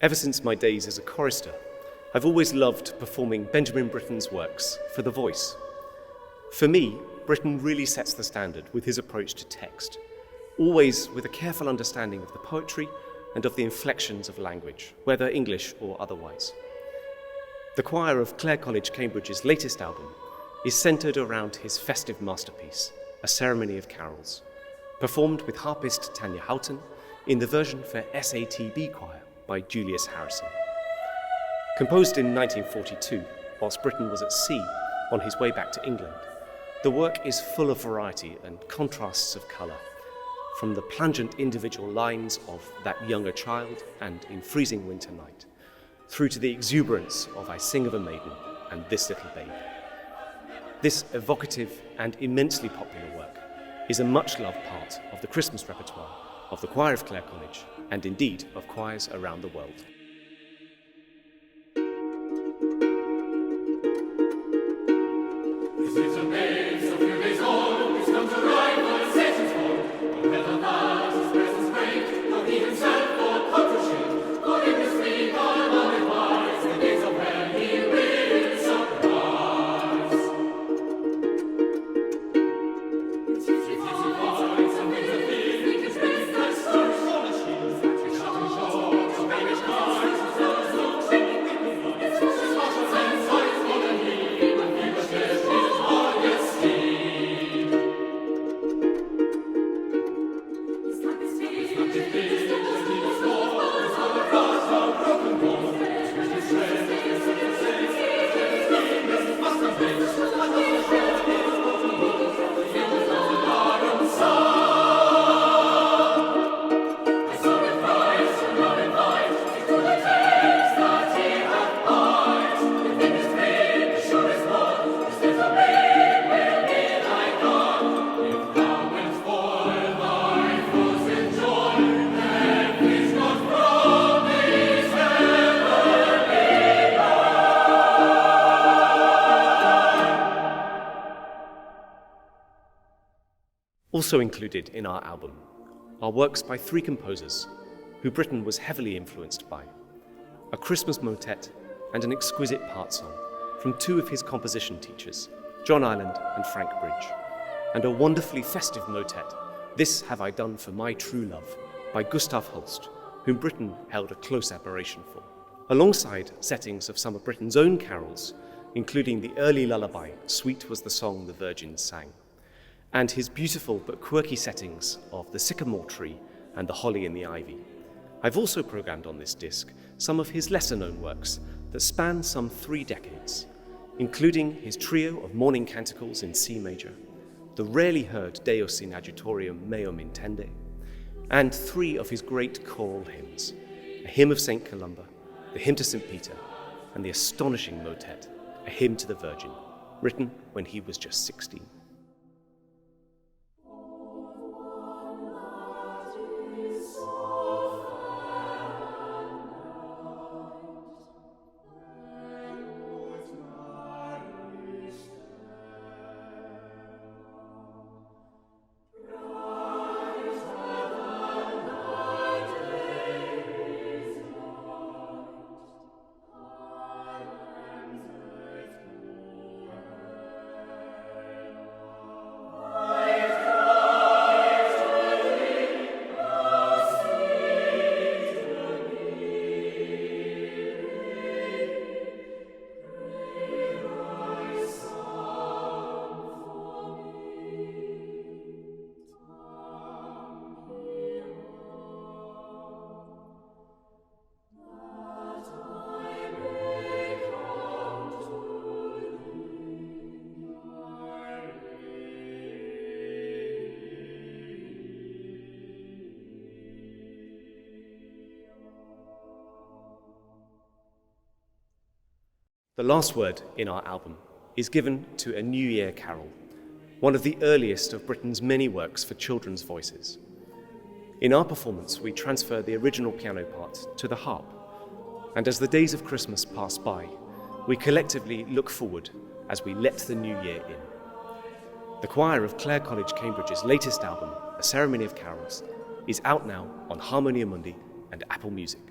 Ever since my days as a chorister, I've always loved performing Benjamin Britten's works for the voice. For me, Britten really sets the standard with his approach to text, always with a careful understanding of the poetry and of the inflections of language, whether English or otherwise. The choir of Clare College, Cambridge's latest album is centred around his festive masterpiece, A Ceremony of Carols, performed with harpist Tanya Houghton in the version for SATB choir by Julius Harrison. Composed in 1942, whilst Britten was at sea on his way back to England, the work is full of variety and contrasts of colour, from the plangent individual lines of That Younger Child and In Freezing Winter Night, through to the exuberance of I Sing of a Maiden and This Little Babe. This evocative and immensely popular work is a much-loved part of the Christmas repertoire of the choir of Clare College, and indeed of choirs around the world. Also included in our album are works by three composers who Britten was heavily influenced by: a Christmas motet and an exquisite part song from two of his composition teachers, John Ireland and Frank Bridge, and a wonderfully festive motet, This Have I Done for My True Love, by Gustav Holst, whom Britten held a close admiration for, alongside settings of some of Britten's own carols, including the early lullaby, Sweet Was the Song the Virgins Sang, and his beautiful but quirky settings of the sycamore tree and the holly and the ivy. I've also programmed on this disc some of his lesser-known works that span some 3 decades, including his trio of morning canticles in C major, the rarely heard Deus in Adjutorium Meum Intende, and 3 of his great choral hymns, a hymn of St. Columba, the hymn to St. Peter, and the astonishing motet, a hymn to the Virgin, written when he was just 16. The last word in our album is given to A New Year Carol, one of the earliest of Britten's many works for children's voices. In our performance, we transfer the original piano part to the harp, and as the days of Christmas pass by, we collectively look forward as we let the new year in. The choir of Clare College, Cambridge's latest album, A Ceremony of Carols, is out now on Harmonia Mundi and Apple Music.